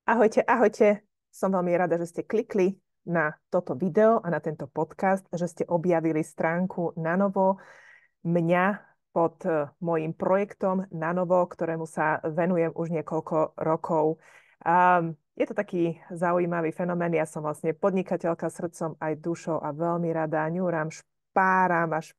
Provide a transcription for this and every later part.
Ahojte, ahojte. Som veľmi rada, že ste klikli na toto video a na tento podcast, že ste objavili stránku Nanovo mňa pod môjim projektom Nanovo, ktorému sa venujem už niekoľko rokov. Je to taký zaujímavý fenomén. Ja som vlastne podnikateľka srdcom aj dušou a veľmi rada ňúram, špáram až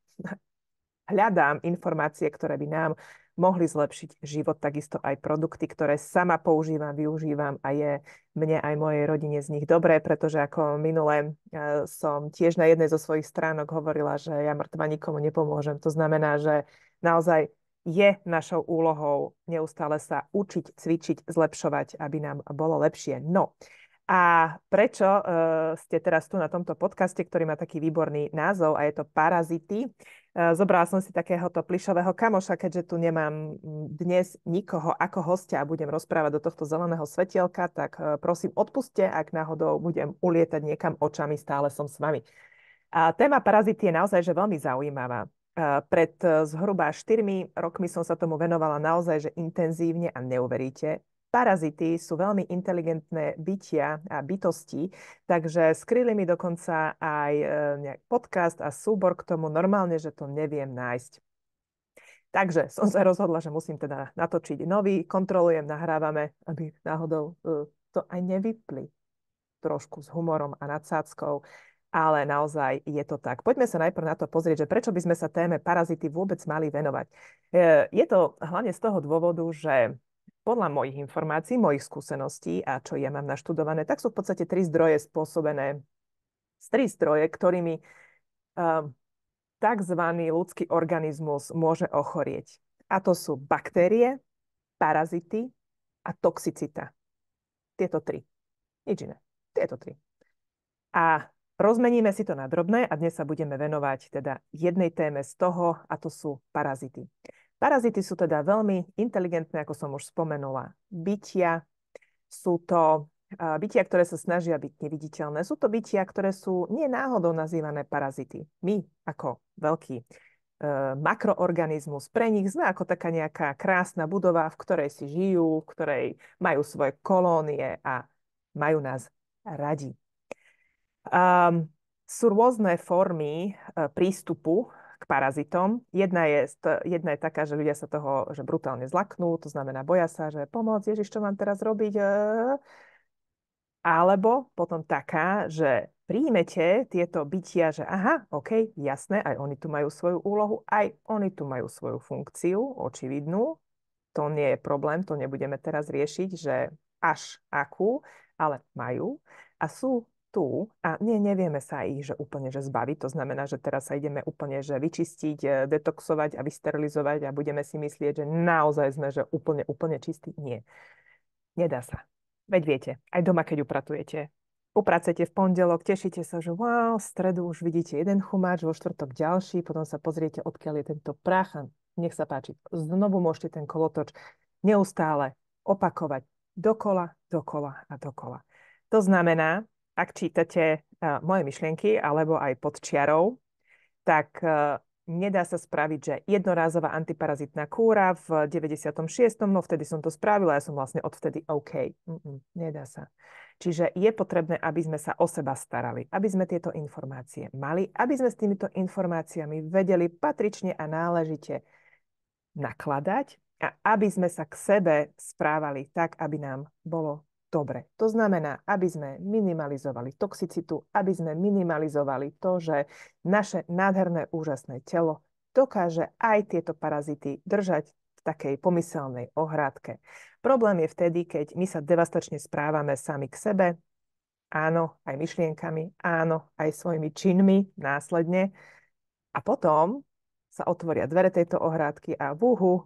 hľadám informácie, ktoré by nám mohli zlepšiť život, takisto aj produkty, ktoré sama používam, využívam a je mne aj mojej rodine z nich dobré, pretože ako minule som tiež na jednej zo svojich stránok hovorila, že ja mŕtva nikomu nepomôžem. To znamená, že naozaj je našou úlohou neustále sa učiť, cvičiť, zlepšovať, aby nám bolo lepšie. No, a prečo ste teraz tu na tomto podcaste, ktorý má taký výborný názov a je to Parazity? Zobrala som si takéhoto plyšového kamoša, keďže tu nemám dnes nikoho ako hostia a budem rozprávať do tohto zeleného svetielka, tak prosím odpuste, ak náhodou budem ulietať niekam očami, stále som s vami. A téma parazity je naozaj že veľmi zaujímavá. Pred zhruba 4 rokmi som sa tomu venovala naozaj že intenzívne a neuveríte. Parazity sú veľmi inteligentné bytia a bytosti, takže skryli mi dokonca aj nejak podcast a súbor k tomu. Normálne, že to neviem nájsť. Takže som sa rozhodla, že musím teda natočiť nový, kontrolujem, nahrávame, aby náhodou to aj nevypli trošku s humorom a nadsádzkou, ale naozaj je to tak. Poďme sa najprv na to pozrieť, že prečo by sme sa téme parazity vôbec mali venovať. Je to hlavne z toho dôvodu, že podľa mojich informácií, mojich skúseností a čo ja mám naštudované, tak sú v podstate tri zdroje, ktorými takzvaný ľudský organizmus môže ochorieť. A to sú baktérie, parazity a toxicita. Tieto tri. Nič iné. Tieto tri. A rozmeníme si to na drobné a dnes sa budeme venovať teda jednej téme z toho, a to sú parazity. Parazity sú teda veľmi inteligentné, ako som už spomenula, bytia. Sú to bytia, ktoré sa snažia byť neviditeľné. Sú to bytia, ktoré sú nie náhodou nazývané parazity. My, ako veľký makroorganizmus, pre nich sme ako taká nejaká krásna budova, v ktorej si žijú, v ktorej majú svoje kolónie a majú nás radi. Sú rôzne formy prístupu k parazitom. Jedna je taká, že ľudia sa toho že brutálne zlaknú, to znamená boja sa, že pomôcť, Ježiš, čo mám teraz robiť? Alebo potom taká, že príjmete tieto bytia, že aha, OK, jasné, aj oni tu majú svoju úlohu, aj oni tu majú svoju funkciu, očividnú. To nie je problém, to nebudeme teraz riešiť, že až akú, ale majú. A sú tu a nevieme sa ich že úplne že zbaviť. To znamená, že teraz sa ideme úplne že vyčistiť, detoxovať a vysterilizovať a budeme si myslieť, že naozaj sme že úplne čistí. Nie. Nedá sa. Veď viete, aj doma, keď upratujete. Upracete v pondelok, tešíte sa, že wow, v stredu už vidíte jeden chumáč, vo štvrtok ďalší, potom sa pozriete, odkiaľ je tento prach a nech sa páči. Znovu môžete ten kolotoč neustále opakovať dokola a dokola. To znamená, ak čítate moje myšlienky alebo aj pod čiarou, tak nedá sa spraviť, že jednorázová antiparazitná kúra v 96. No vtedy som to spravila, ja som vlastne odvtedy OK. Nedá sa. Čiže je potrebné, aby sme sa o seba starali, aby sme tieto informácie mali, aby sme s týmito informáciami vedeli patrične a náležite nakladať a aby sme sa k sebe správali tak, aby nám bolo dobre. To znamená, aby sme minimalizovali toxicitu, aby sme minimalizovali to, že naše nádherné, úžasné telo dokáže aj tieto parazity držať v takej pomyselnej ohrádke. Problém je vtedy, keď my sa devastačne správame sami k sebe, áno, aj myšlienkami, áno, aj svojimi činmi následne a potom sa otvoria dvere tejto ohrádky a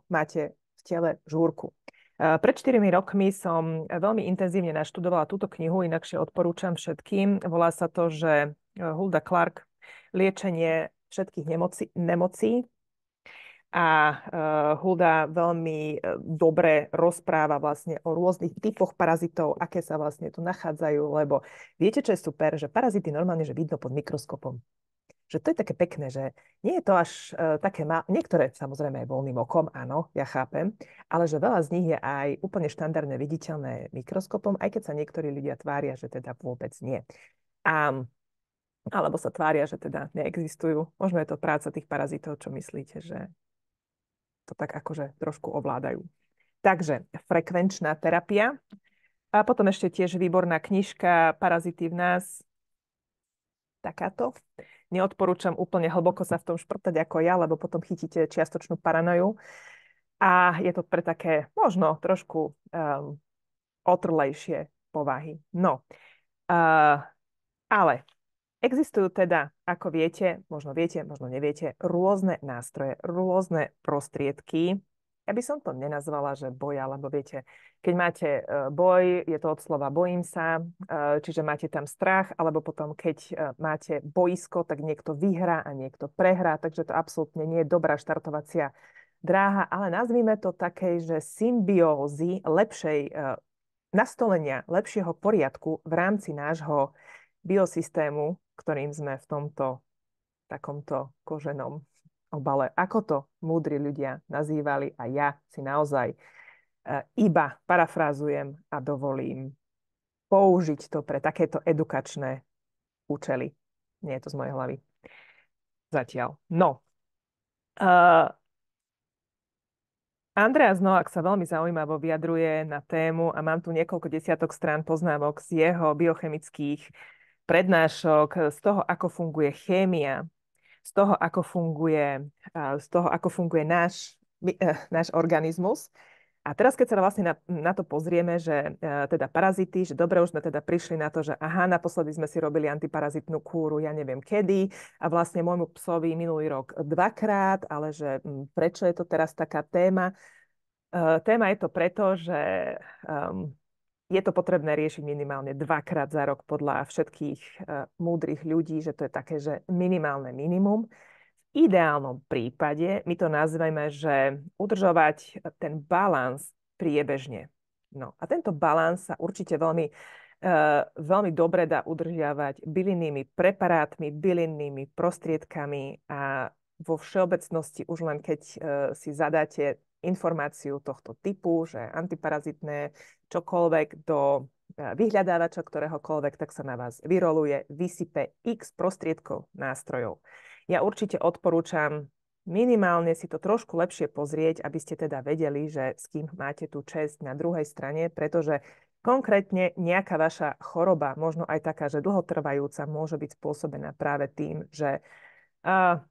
máte v tele žúrku. Pred 4 rokmi som veľmi intenzívne naštudovala túto knihu, inakšie odporúčam všetkým. Volá sa to, že Hulda Clark, liečenie všetkých nemocí. A Hulda veľmi dobre rozpráva vlastne o rôznych typoch parazitov, aké sa vlastne tu nachádzajú, lebo viete, čo je super, že parazity normálne že vidno pod mikroskopom. že to je také pekné, že nie je to až také niektoré samozrejme aj voľným okom, áno, ja chápem, ale že veľa z nich je aj úplne štandardne viditeľné mikroskopom, aj keď sa niektorí ľudia tvária, že teda vôbec nie. A, alebo sa tvária, že teda neexistujú. Možno je to práca tých parazitov, čo myslíte, že to tak akože trošku ovládajú. Takže frekvenčná terapia. A potom ešte tiež výborná knižka Parazity v nás. Takáto. Neodporúčam úplne hlboko sa v tom šprtať ako ja, lebo potom chytíte čiastočnú paranoju. A je to pre také možno trošku otrlejšie povahy. No, ale existujú teda, ako viete, možno neviete, rôzne nástroje, rôzne prostriedky. Ja by som to nenazvala, že boj, alebo viete, keď máte boj, je to od slova bojím sa, čiže máte tam strach, alebo potom, keď máte boisko, tak niekto vyhrá a niekto prehrá, takže to absolútne nie je dobrá štartovacia dráha, ale nazvime to takej, že symbiózy lepšej nastolenia lepšieho poriadku v rámci nášho biosystému, ktorým sme v tomto takomto koženom obale. Ako to múdri ľudia nazývali a ja si naozaj iba parafrázujem a dovolím použiť to pre takéto edukačné účely. Nie je to z mojej hlavy. Zatiaľ. No. Andreas Noack sa veľmi zaujímavo vyjadruje na tému a mám tu niekoľko desiatok strán poznámok z jeho biochemických prednášok, z toho, ako funguje chémia, z toho, ako funguje náš organizmus. A teraz, keď sa vlastne na to pozrieme, že teda parazity, že dobre, už sme teda prišli na to, že aha, naposledy sme si robili antiparazitnú kúru, ja neviem kedy, a vlastne môjmu psovi minulý rok dvakrát, ale že prečo je to teraz taká téma? Téma je to preto, že je to potrebné riešiť minimálne dvakrát za rok podľa všetkých múdrych ľudí, že to je také, že minimálne minimum. V ideálnom prípade my to nazveme, že udržovať ten balans priebežne. No a tento balans sa určite veľmi dobre dá udržiavať bylinnými preparátmi, bylinnými prostriedkami a vo všeobecnosti už len keď si zadáte informáciu tohto typu, že antiparazitné čokoľvek do vyhľadávača ktoréhokoľvek, tak sa na vás vyroluje, vysype x prostriedkov, nástrojov. Ja určite odporúčam minimálne si to trošku lepšie pozrieť, aby ste teda vedeli, že s kým máte tú česť na druhej strane, pretože konkrétne nejaká vaša choroba, možno aj taká, že dlhotrvajúca, môže byť spôsobená práve tým, že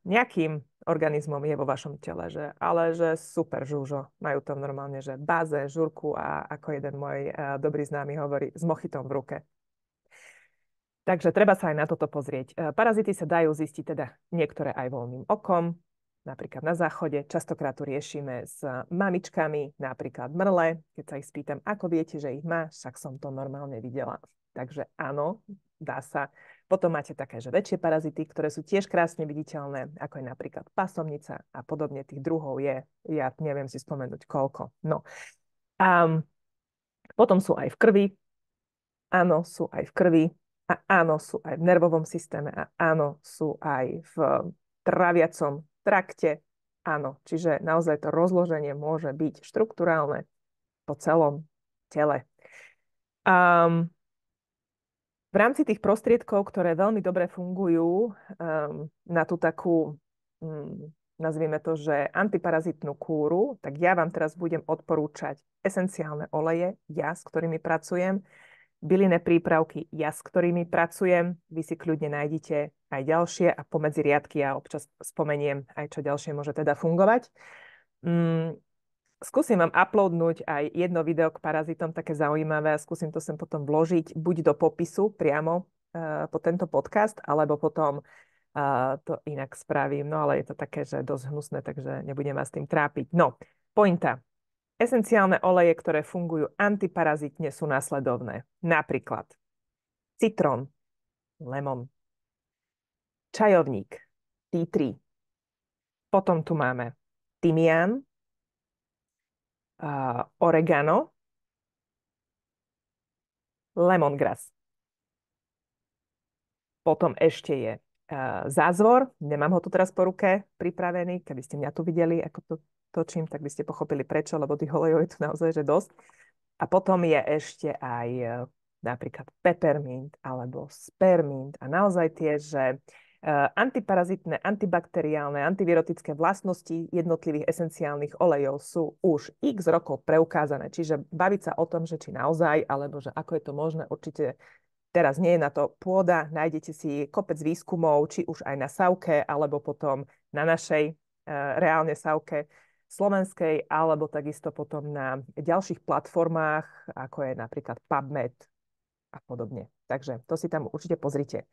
nejakým organizmom je vo vašom tele, ale že super žúžo, majú tam normálne, že báze, žurku a ako jeden môj dobrý známy hovorí, s mochitom v ruke. Takže treba sa aj na toto pozrieť. Parazity sa dajú zistiť teda niektoré aj voľným okom, napríklad na záchode. Častokrát tu riešime s mamičkami, napríklad mrle. Keď sa ich spýtam, ako viete, že ich má, však som to normálne videla. Takže áno, dá sa. Potom máte také, že väčšie parazity, ktoré sú tiež krásne viditeľné, ako je napríklad pasomnica a podobne. Tých druhov je, ja neviem si spomenúť koľko. No. Potom sú aj v krvi. Áno, sú aj v krvi. A áno, sú aj v nervovom systéme a áno, sú aj v traviacom trakte. Áno, čiže naozaj to rozloženie môže byť štruktúrálne po celom tele. V rámci tých prostriedkov, ktoré veľmi dobre fungujú na tú takú, nazvime to, že antiparazitnú kúru, tak ja vám teraz budem odporúčať esenciálne oleje, ja, s ktorými pracujem, bylinné prípravky, ja s ktorými pracujem, vy si kľudne nájdete aj ďalšie a pomedzi riadky ja občas spomeniem aj čo ďalšie môže teda fungovať. Skúsim vám uploadnúť aj jedno video k parazitom, také zaujímavé a skúsim to sem potom vložiť buď do popisu priamo po tento podcast, alebo potom to inak spravím. No ale je to také, že dosť hnusné, takže nebudem vás tým trápiť. No, pointa. Esenciálne oleje, ktoré fungujú antiparazitne, sú následovné. Napríklad citrón, lemon, čajovník, tea tree. Potom tu máme tymián, oregano, lemongrass. Potom ešte je zázvor. Nemám ho tu teraz po ruke pripravený. Keby ste mňa tu videli, ako to točím, tak by ste pochopili prečo, lebo tých olejov je tu naozaj že dosť. A potom je ešte aj napríklad peppermint alebo spearmint a naozaj tie, že antiparazitné, antibakteriálne, antivirotické vlastnosti jednotlivých esenciálnych olejov sú už x rokov preukázané. Čiže baviť sa o tom, že či naozaj, alebo že ako je to možné, určite teraz nie je na to pôda. Nájdete si kopec výskumov, či už aj na Savke, alebo potom na našej reálne Savke slovenskej, alebo takisto potom na ďalších platformách, ako je napríklad PubMed a podobne. Takže to si tam určite pozrite.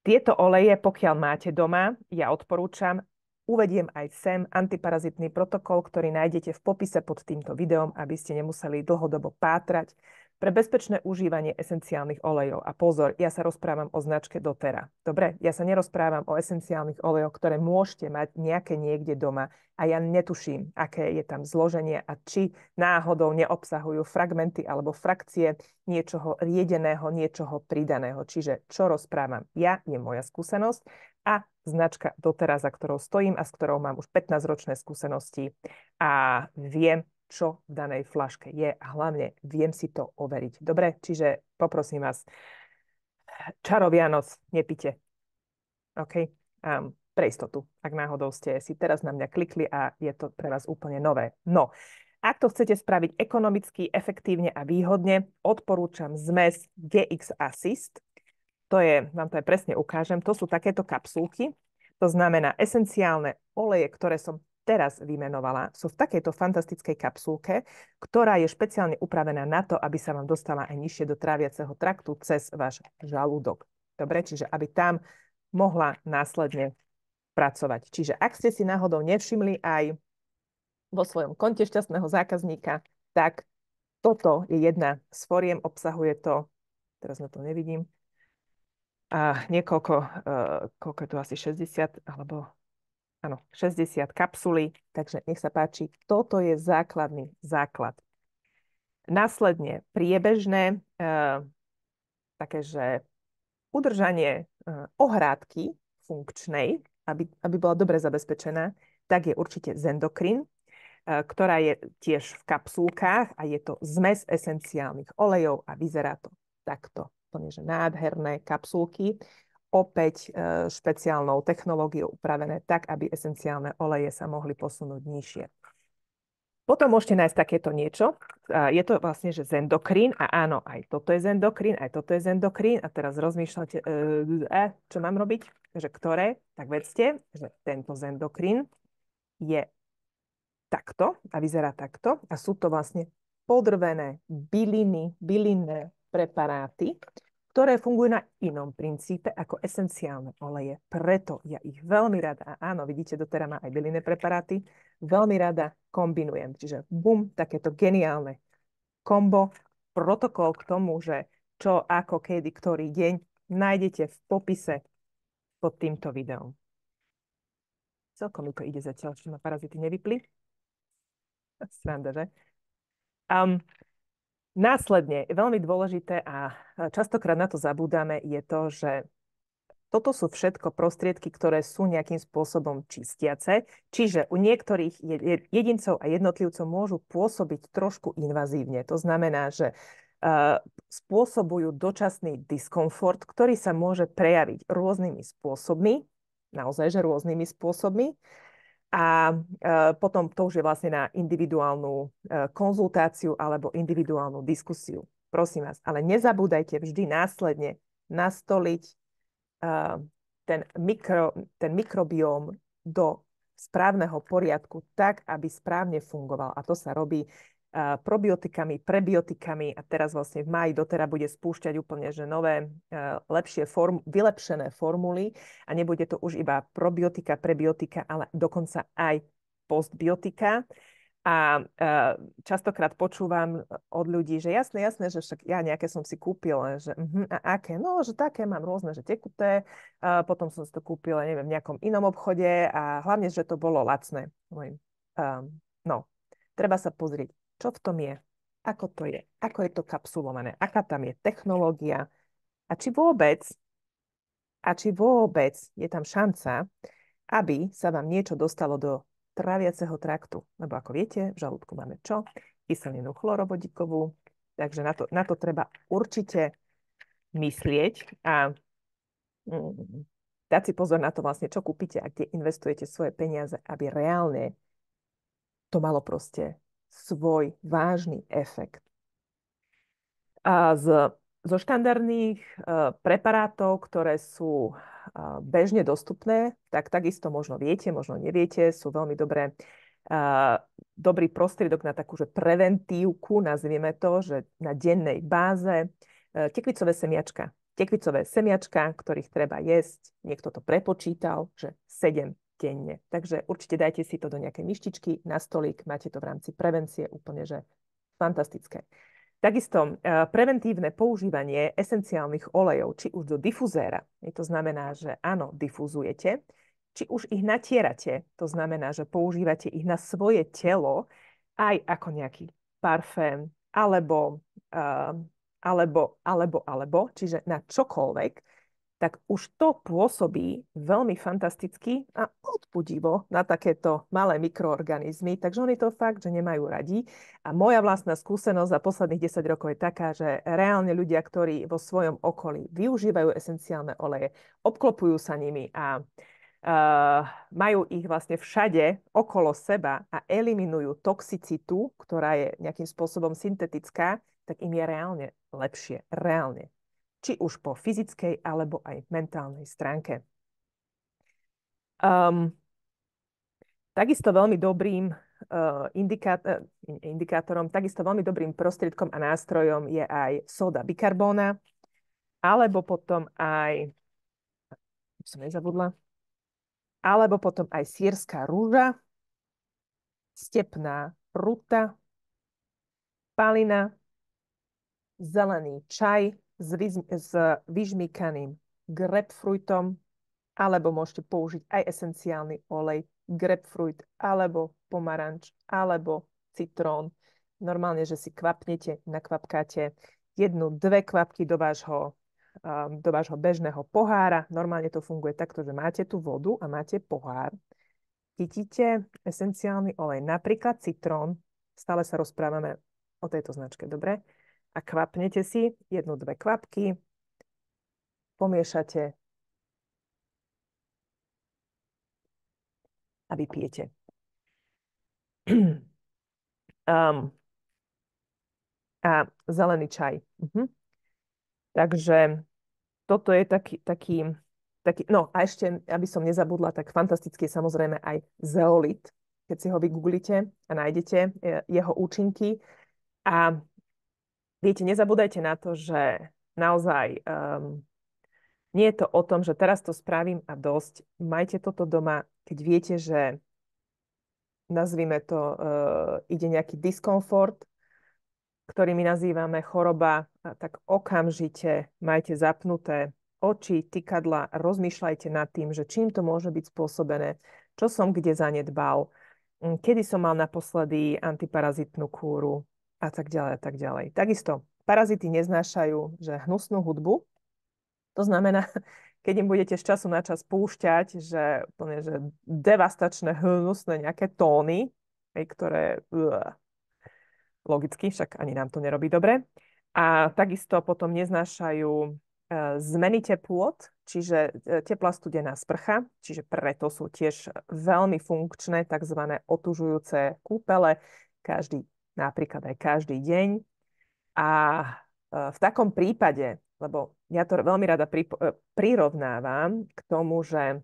Tieto oleje, pokiaľ máte doma, ja odporúčam, uvediem aj sem antiparazitný protokol, ktorý nájdete v popise pod týmto videom, aby ste nemuseli dlhodobo pátrať pre bezpečné užívanie esenciálnych olejov. A pozor, ja sa rozprávam o značke doTERRA. Dobre, ja sa nerozprávam o esenciálnych olejoch, ktoré môžete mať nejaké niekde doma a ja netuším, aké je tam zloženie a či náhodou neobsahujú fragmenty alebo frakcie niečoho riedeného, niečoho pridaného. Čiže čo rozprávam ja, je moja skúsenosť a značka doTERRA, za ktorou stojím a s ktorou mám už 15-ročné skúsenosti a viem, čo v danej flaške je a hlavne viem si to overiť. Dobre, čiže poprosím vás, čaro Vianoc nepite. OK? Pre istotu, ak náhodou ste si teraz na mňa klikli a je to pre vás úplne nové. No, ak to chcete spraviť ekonomicky, efektívne a výhodne, odporúčam zmes GX Assist. To je, vám to aj presne ukážem, to sú takéto kapsulky. To znamená esenciálne oleje, ktoré som teraz vymenovala, sú v takejto fantastickej kapsulke, ktorá je špeciálne upravená na to, aby sa vám dostala aj nižšie do tráviaceho traktu cez váš žalúdok. Dobre, čiže aby tam mohla následne pracovať. Čiže ak ste si náhodou nevšimli aj vo svojom konte šťastného zákazníka, tak toto je jedna z foriem, obsahuje to, teraz na to nevidím, a niekoľko, koľko je tu asi 60, alebo áno, 60 kapsulí, takže nech sa páči, toto je základný základ. Následne priebežné také, že udržanie ohrádky funkčnej, aby bola dobre zabezpečená, tak je určite Zendokrin, ktorá je tiež v kapsulkách a je to zmes esenciálnych olejov a vyzerá to takto. Plne, že nádherné kapsulky, opäť špeciálnou technológiou upravené tak, aby esenciálne oleje sa mohli posunúť nižšie. Potom môžete nájsť takéto niečo. Je to vlastne, že Zendokrin a áno, aj toto je Zendokrin, aj toto je Zendokrin a teraz rozmýšľate, čo mám robiť, že ktoré, tak vedzte, že tento Zendokrin je takto a vyzerá takto a sú to vlastne podrvené bylinné preparáty, ktoré fungujú na inom princípe ako esenciálne oleje. Preto ja ich veľmi rada, a áno, vidíte, doteraz má aj bylinné preparáty, veľmi rada kombinujem. Čiže bum, takéto geniálne kombo, protokol k tomu, že čo, ako, kedy, ktorý deň, nájdete v popise pod týmto videom. Celkom mi to ide zatiaľ, že ma parazity nevypli. Sranda, že? Následne, veľmi dôležité a častokrát na to zabúdame, je to, že toto sú všetko prostriedky, ktoré sú nejakým spôsobom čistiace, čiže u niektorých jedincov a jednotlivcov môžu pôsobiť trošku invazívne. To znamená, že spôsobujú dočasný diskomfort, ktorý sa môže prejaviť rôznymi spôsobmi, naozaj, že rôznymi spôsobmi. A potom to už je vlastne na individuálnu konzultáciu alebo individuálnu diskusiu. Prosím vás, ale nezabúdajte vždy následne nastoliť ten mikrobióm do správneho poriadku tak, aby správne fungoval. A to sa robí probiotikami, prebiotikami a teraz vlastne v máji doteraz bude spúšťať úplne že nové, lepšie vylepšené formuly a nebude to už iba probiotika, prebiotika, ale dokonca aj postbiotika. A častokrát počúvam od ľudí, že jasné, že však ja nejaké som si kúpil, že a aké? No, že také mám rôzne, že tekuté, potom som si to kúpila, neviem, v nejakom inom obchode a hlavne, že to bolo lacné. No, treba sa pozrieť, čo v tom je, ako to je, ako je to kapsulované, aká tam je technológia a či vôbec a či vôbec je tam šanca, aby sa vám niečo dostalo do tráviaceho traktu. Lebo ako viete, v žalúdku máme čo? Kyselinu chlorovodíkovú, takže na to treba určite myslieť a dať si pozor na to vlastne, čo kúpite a kde investujete svoje peniaze, aby reálne to malo proste svoj vážny efekt. A zo štandardných preparátov, ktoré sú bežne dostupné, tak takisto možno viete, možno neviete, sú veľmi dobrý prostriedok na takú že preventívku, nazvieme to, že na dennej báze. Tekvicové semiačka. Tekvicové semiačka, ktorých treba jesť. Niekto to prepočítal, že 7 denne. Takže určite dajte si to do nejakej myštičky na stolík. Máte to v rámci prevencie úplne, že fantastické. Takisto preventívne používanie esenciálnych olejov, či už do difuzéra, to znamená, že áno, difuzujete, či už ich natierate, to znamená, že používate ich na svoje telo aj ako nejaký parfém, alebo, čiže na čokoľvek, tak už to pôsobí veľmi fantasticky a odpudivo na takéto malé mikroorganizmy. Takže oni to fakt, že nemajú radi. A moja vlastná skúsenosť za posledných 10 rokov je taká, že reálne ľudia, ktorí vo svojom okolí využívajú esenciálne oleje, obklopujú sa nimi a majú ich vlastne všade okolo seba a eliminujú toxicitu, ktorá je nejakým spôsobom syntetická, tak im je reálne lepšie. Reálne. Či už po fyzickej, alebo aj mentálnej stránke. Takisto veľmi dobrým indikátorom, takisto veľmi dobrým prostriedkom a nástrojom je aj sóda bikarbóna, alebo potom aj, som nezabudla, alebo potom aj sierská rúža, stepná ruta, palina, zelený čaj s vyžmýkaným grapefruitom, alebo môžete použiť aj esenciálny olej grapefruit, alebo pomaranč, alebo citrón. Normálne, že si kvapnete, nakvapkáte 1-2 kvapky do vášho bežného pohára. Normálne to funguje takto, že máte tú vodu a máte pohár. Chytíte esenciálny olej, napríklad citrón, stále sa rozprávame o tejto značke, dobre? A kvapnete si 1-2 kvapky, pomiešate a vypijete. A zelený čaj. Takže toto je taký, no a ešte, aby som nezabudla, tak fantasticky je samozrejme aj zeolit, keď si ho vygooglite a nájdete jeho účinky. A viete, nezabúdajte na to, že naozaj nie je to o tom, že teraz to spravím a dosť. Majte toto doma, keď viete, že nazvime to, ide nejaký diskomfort, ktorý my nazývame choroba, tak okamžite majte zapnuté oči, tykadla, rozmýšľajte nad tým, že čím to môže byť spôsobené, čo som kde zanedbal, kedy som mal naposledy antiparazitnú kúru a tak ďalej a tak ďalej. Takisto parazity neznášajú, že hnusnú hudbu, to znamená, keď im budete z času na čas púšťať, že devastačné, hnusné nejaké tóny, ktoré logicky, však ani nám to nerobí dobre. A takisto potom neznášajú zmeny teplôt, čiže teplá studená sprcha, čiže preto sú tiež veľmi funkčné tzv. Otužujúce kúpele, napríklad aj každý deň. A v takom prípade, lebo ja to veľmi rada prirovnávam k tomu, že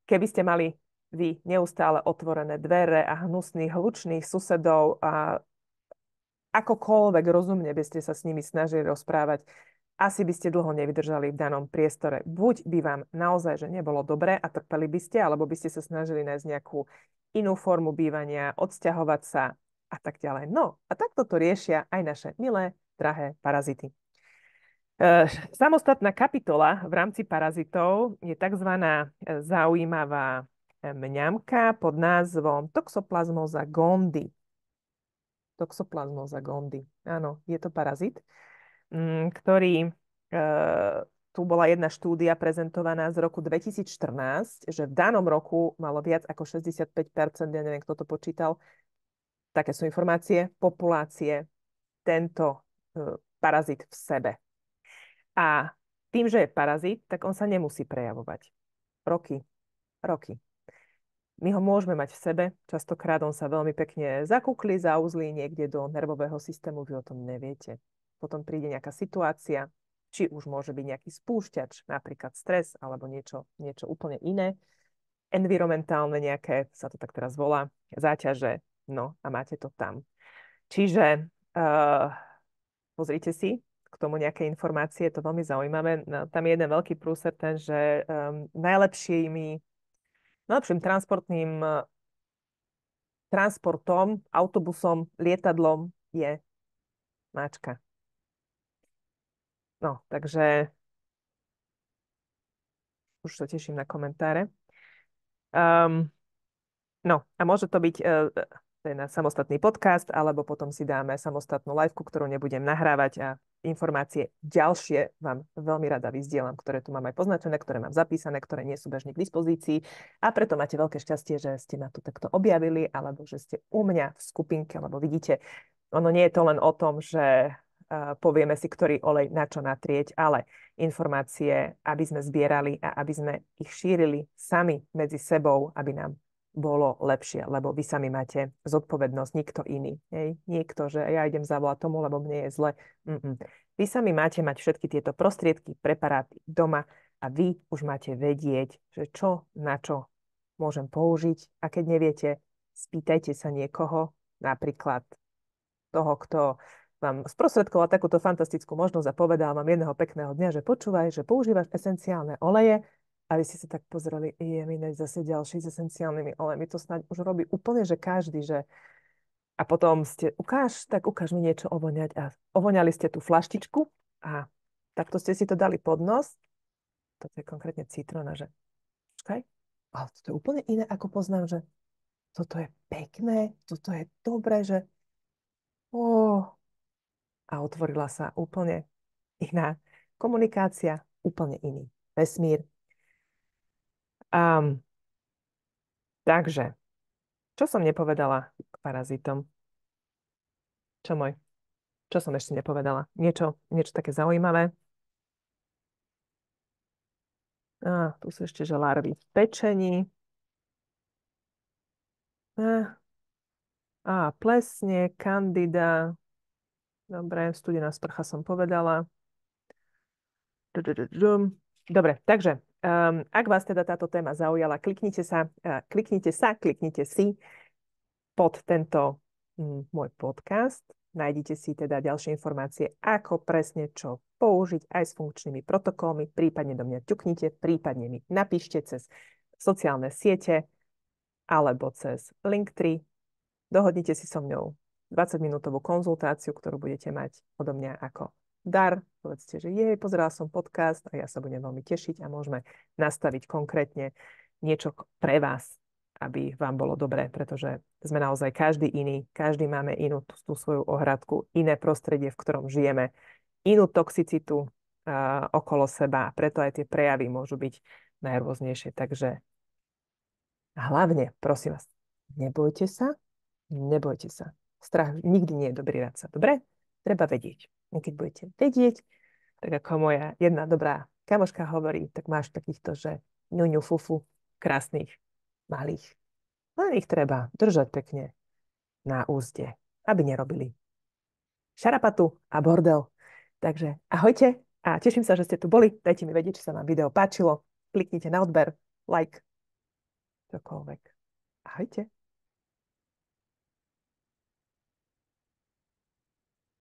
keby ste mali vy neustále otvorené dvere a hnusných, hlučných susedov a akokoľvek rozumne by ste sa s nimi snažili rozprávať, asi by ste dlho nevydržali v danom priestore. Buď by vám naozaj, že nebolo dobre a trpeli by ste, alebo by ste sa snažili nájsť nejakú inú formu bývania, odsťahovať sa a tak ďalej. No a takto to riešia aj naše milé, drahé parazity. Samostatná kapitola v rámci parazitov je tzv. Zaujímavá mňamka pod názvom Toxoplasmosa gondii. Toxoplasmosa gondii. Áno, je to parazit, ktorý tu bola jedna štúdia prezentovaná z roku 2014, že v danom roku malo viac ako 65%, ja neviem, kto to počítal, také sú informácie, populácie tento parazit v sebe. A tým, že je parazit, tak on sa nemusí prejavovať. Roky. My ho môžeme mať v sebe, častokrát on sa veľmi pekne zakúkli, zauzlí niekde do nervového systému, vy o tom neviete. Potom príde nejaká situácia, či už môže byť nejaký spúšťač, napríklad stres, alebo niečo úplne iné, environmentálne nejaké, sa to tak teraz volá, záťaže, no a máte to tam. Čiže pozrite si k tomu nejaké informácie, je to veľmi zaujímavé. No, tam je jeden veľký prúser, ten, že najlepším transportom, autobusom, lietadlom je mačka. No, takže už sa teším na komentáre. No, a môže to byť to je na samostatný podcast, alebo potom si dáme samostatnú liveku, ktorú nebudem nahrávať a informácie ďalšie vám veľmi rada vyzdielam, ktoré tu mám aj poznačené, ktoré mám zapísané, ktoré nie sú bežne k dispozícii. A preto máte veľké šťastie, že ste ma tu takto objavili, alebo že ste u mňa v skupinke, lebo vidíte, ono nie je to len o tom, že povieme si, ktorý olej na čo natrieť, ale informácie, aby sme zbierali a aby sme ich šírili sami medzi sebou, aby nám bolo lepšie, lebo vy sami máte zodpovednosť, nikto iný. Hej? Niekto, že ja idem zavolať tomu, lebo mne je zle. Vy sami máte mať všetky tieto prostriedky, preparáty doma a vy už máte vedieť, že čo na čo môžem použiť a keď neviete, spýtajte sa niekoho, napríklad toho, kto vám sprostredkoval takúto fantastickú možnosť a povedal vám jedného pekného dňa, že počúvaj, že používaš esenciálne oleje. A vy ste sa tak pozreli, je mi zase ďalší s esenciálnymi olejmi. To snáď už robí úplne, že každý, že... A potom ste, ukáž mi niečo ovoňať. A ovoňali ste tú flaštičku a takto ste si to dali pod nos. Toto je konkrétne citrona, že... Počkaj, ale toto je úplne iné, ako poznám, že toto je pekné, toto je dobré, že... A otvorila sa úplne iná komunikácia, úplne iný vesmír. Takže, čo som nepovedala k parazitom? Čo môj? Čo som ešte nepovedala? Niečo také zaujímavé? Tu sú ešte, že larvy v pečení. Plesne, kandida. Dobre, studená sprcha som povedala. Dobre, takže ak vás teda táto téma zaujala, kliknite si pod tento môj podcast. Nájdete si teda ďalšie informácie, ako presne čo použiť aj s funkčnými protokolmi, prípadne do mňa ťuknite, prípadne mi napíšte cez sociálne siete alebo cez Linktree. Dohodnite si so mňou 20-minútovú konzultáciu, ktorú budete mať odo mňa ako dar. Povedzte, že pozeral som podcast a ja sa budem veľmi tešiť a môžeme nastaviť konkrétne niečo pre vás, aby vám bolo dobré, pretože sme naozaj každý iný, každý máme inú tú svoju ohradku, iné prostredie, v ktorom žijeme, inú toxicitu okolo seba a preto aj tie prejavy môžu byť najrôznejšie. Takže hlavne, prosím vás, nebojte sa. Strach nikdy nie je dobrý radca. Dobre? Treba vedieť. A keď budete vedieť, tak ako moja jedna dobrá kamoška hovorí, tak máš takýchto, že ňuňu fufu, krásnych, malých. Len ich treba držať pekne na úzde, aby nerobili šarapatu a bordel. Takže ahojte a teším sa, že ste tu boli. Dajte mi vedieť, či sa vám video páčilo. Kliknite na odber, like, čokoľvek. Ahojte.